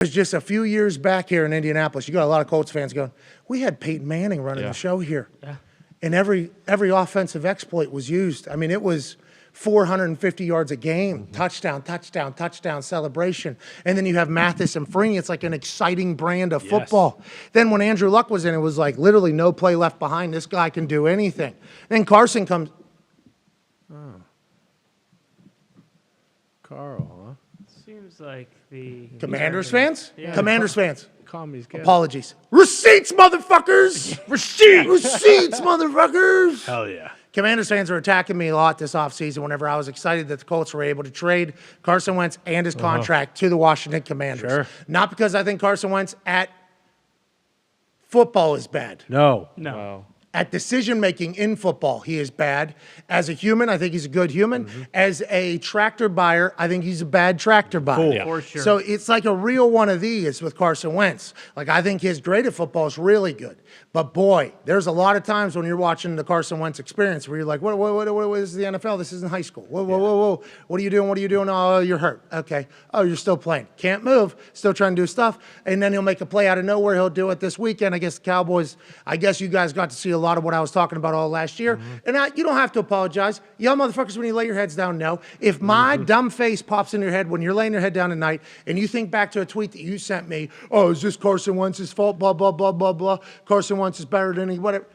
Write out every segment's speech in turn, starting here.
was just a few years back here in Indianapolis. You got a lot of Colts fans going, we had Peyton Manning running the show here. Yeah. And every offensive exploit was used. I mean, it was 450 yards a game, touchdown, touchdown, touchdown celebration. And then you have Mathis and Freeney. It's like an exciting brand of football. Then when Andrew Luck was in, it was like literally no play left behind. This guy can do anything. Then Carson comes. Oh. Carl, huh? Seems like the Commanders fans? Yeah. Commanders fans. Apologies. Receipts, motherfuckers! Receipts, motherfuckers! Hell yeah. Commanders fans are attacking me a lot this offseason whenever I was excited that the Colts were able to trade Carson Wentz and his contract to the Washington Commanders. Sure. Not because I think Carson Wentz at football is bad. No. At decision-making in football, he is bad. As a human, I think he's a good human. As a tractor buyer, I think he's a bad tractor buyer. Cool. Yeah. For sure. So it's like a real one of these with Carson Wentz. Like, I think his grade at football is really good. But, boy, there's a lot of times when you're watching the Carson Wentz experience where you're like, what is the NFL? This isn't high school. Whoa. What are you doing? What are you doing? Oh, you're hurt. Okay. Oh, you're still playing. Can't move. Still trying to do stuff. And then he'll make a play out of nowhere. He'll do it this weekend. I guess the Cowboys, I guess you guys got to see a lot of what I was talking about all last year. And you don't have to apologize. Y'all motherfuckers, when you lay your heads down, no. If my dumb face pops in your head when you're laying your head down at night and you think back to a tweet that you sent me, oh, is this Carson Wentz's fault? Blah, blah, blah, blah, blah. Carson Wentz is better than he, whatever.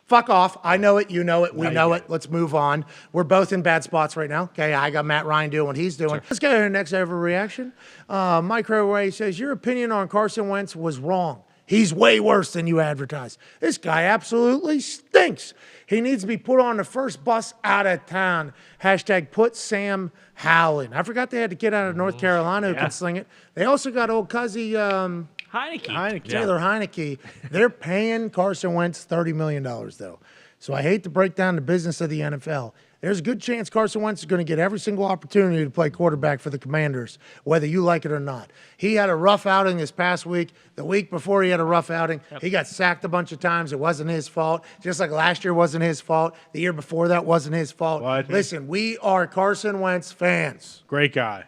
Fuck off. I know it. You know it. We know it. Let's move on. We're both in bad spots right now. Okay, I got Matt Ryan doing what he's doing. Let's get to the next overreaction. Micro Ray says, your opinion on Carson Wentz was wrong. He's way worse than you advertise. This guy absolutely stinks. He needs to be put on the first bus out of town. Hashtag put Sam Howland. I forgot they had a kid out of North Carolina who can sling it. They also got old Cuzzy Heineke. Taylor Heineke. They're paying Carson Wentz $30 million, though. So I hate to break down the business of the NFL. There's a good chance Carson Wentz is going to get every single opportunity to play quarterback for the Commanders, whether you like it or not. He had a rough outing this past week. The week before he had a rough outing, he got sacked a bunch of times. It wasn't his fault. Just like last year wasn't his fault. The year before that wasn't his fault. What? Listen, we are Carson Wentz fans. Great guy.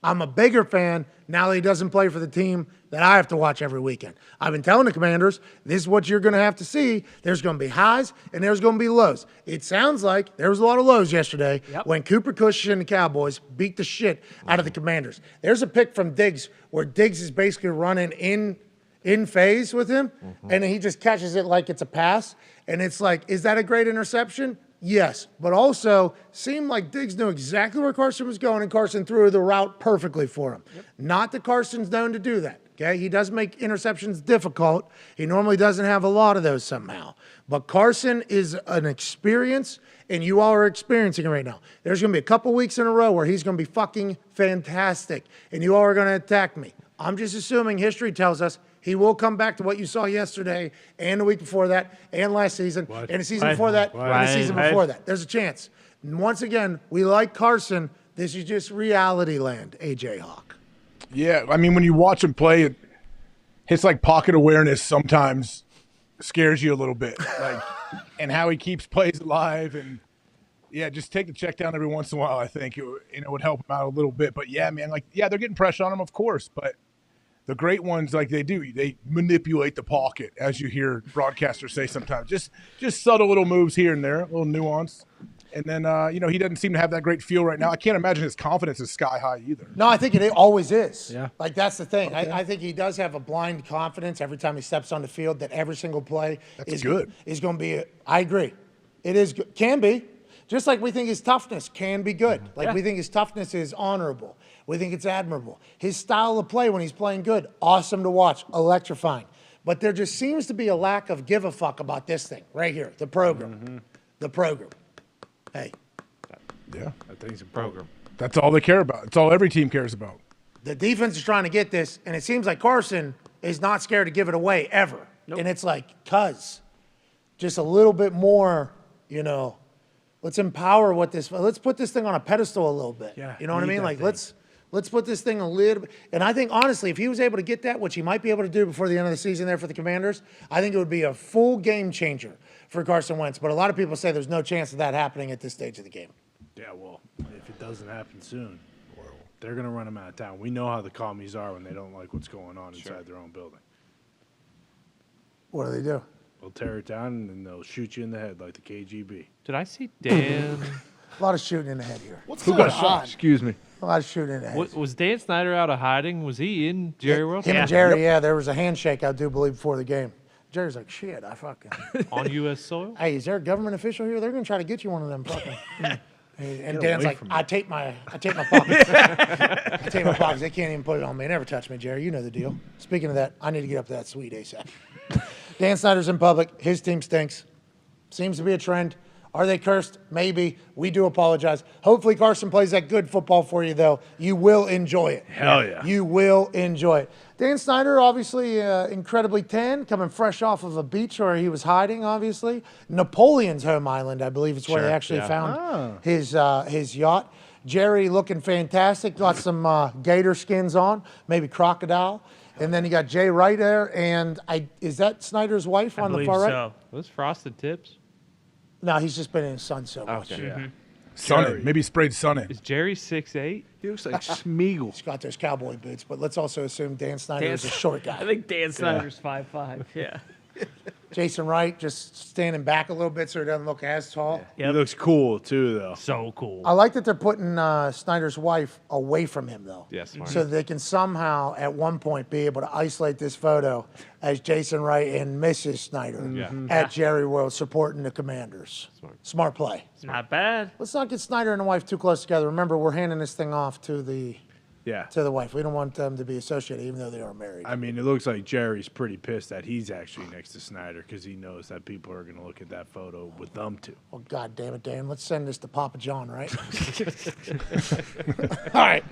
I'm a bigger fan now that he doesn't play for the team that I have to watch every weekend. I've been telling the Commanders, this is what you're going to have to see. There's going to be highs and there's going to be lows. It sounds like there was a lot of lows yesterday when Cooper Cush and the Cowboys beat the shit out of the Commanders. There's a pick from Diggs where Diggs is basically running in phase with him, and he just catches it like it's a pass. And it's like, is that a great interception? Yes, but also seemed like Diggs knew exactly where Carson was going, and Carson threw the route perfectly for him. Not that Carson's known to do that, okay? He does make interceptions difficult. He normally doesn't have a lot of those somehow. But Carson is an experience, and you all are experiencing it right now. There's going to be a couple weeks in a row where he's going to be fucking fantastic, and you all are going to attack me. I'm just assuming history tells us he will come back to what you saw yesterday and the week before that and last season and the season before that and the season before that. There's a chance. And once again, we like Carson. This is just reality land, AJ Hawk. Yeah, I mean, when you watch him play, his like pocket awareness sometimes scares you a little bit, like, and how he keeps plays alive. And yeah, just take the check down every once in a while. I think it would help him out a little bit. But yeah, man, like, yeah, they're getting pressure on him, of course, but the great ones, like they manipulate the pocket, as you hear broadcasters say sometimes. Just subtle little moves here and there, a little nuance. And then, he doesn't seem to have that great feel right now. I can't imagine his confidence is sky high either. No, I think it always is. Yeah. Like, that's the thing. Okay. I think he does have a blind confidence every time he steps on the field that every single play is going to be I agree. It is good. Can be. Just like we think his toughness can be good. Like we think his toughness is honorable. We think it's admirable. His style of play when he's playing good, awesome to watch, electrifying. But there just seems to be a lack of give a fuck about this thing right here, the program. The program. Hey. Yeah. That thing's a program. That's all they care about. That's all every team cares about. The defense is trying to get this, and it seems like Carson is not scared to give it away ever. Nope. And it's like, just a little bit more, let's empower let's put this thing on a pedestal a little bit. Yeah, you know what I mean? Like, let's put this thing a little bit. And I think, honestly, if he was able to get that, which he might be able to do before the end of the season there for the Commanders, I think it would be a full game changer for Carson Wentz. But a lot of people say there's no chance of that happening at this stage of the game. Yeah, well, if it doesn't happen soon. They're going to run them out of town. We know how the commies are when they don't like what's going on inside their own building. What do they do? They'll tear it down, and then they'll shoot you in the head like the KGB. Did I see Dan? A lot of shooting in the head here. Who got shot? Excuse me. A lot of shooting in the head. Was Dan Snyder out of hiding? Was he in Jerry World? Him and Jerry, yeah, there was a handshake, I do believe, before the game. Jerry's like, shit, I fucking. On U.S. soil? Hey, is there a government official here? They're gonna try to get you one of them fucking. And Dan's away like, from me. I tape my pockets. I tape my pockets. They can't even put it on me. Never touch me, Jerry. You know the deal. Speaking of that, I need to get up to that suite ASAP. Dan Snyder's in public. His team stinks. Seems to be a trend. Are they cursed? Maybe. We do apologize. Hopefully Carson plays that good football for you, though. You will enjoy it. Hell yeah. You will enjoy it. Dan Snyder, obviously incredibly tan, coming fresh off of a beach where he was hiding, obviously. Napoleon's home island, I believe, is where they actually found his yacht. Jerry looking fantastic. Got some gator skins on, maybe crocodile. And then you got Jay right there. And is that Snyder's wife on the far right? So. Those frosted tips? No, he's just been in the sun so much. Okay. Yeah. Sun Jerry. it. Maybe sprayed sun it. Is Jerry 6'8"? He looks like Smeagol. He's got those cowboy boots, but let's also assume Dan Snyder is a short I guy. think Dan Snyder's 5'5". Yeah. Jason Wright just standing back a little bit so he doesn't look as tall. Yep. He looks cool, too, though. So cool. I like that they're putting Snyder's wife away from him, though. Yeah, smart. So they can somehow, at one point, be able to isolate this photo as Jason Wright and Mrs. Snyder at Jerry World supporting the Commanders. Smart play. Not bad. Let's not get Snyder and the wife too close together. Remember, we're handing this thing off to the wife. We don't want them to be associated, even though they are married. I mean, it looks like Jerry's pretty pissed that he's actually next to Snyder because he knows that people are going to look at that photo with them too. Well, God damn it, Dan. Let's send this to Papa John, right? All right.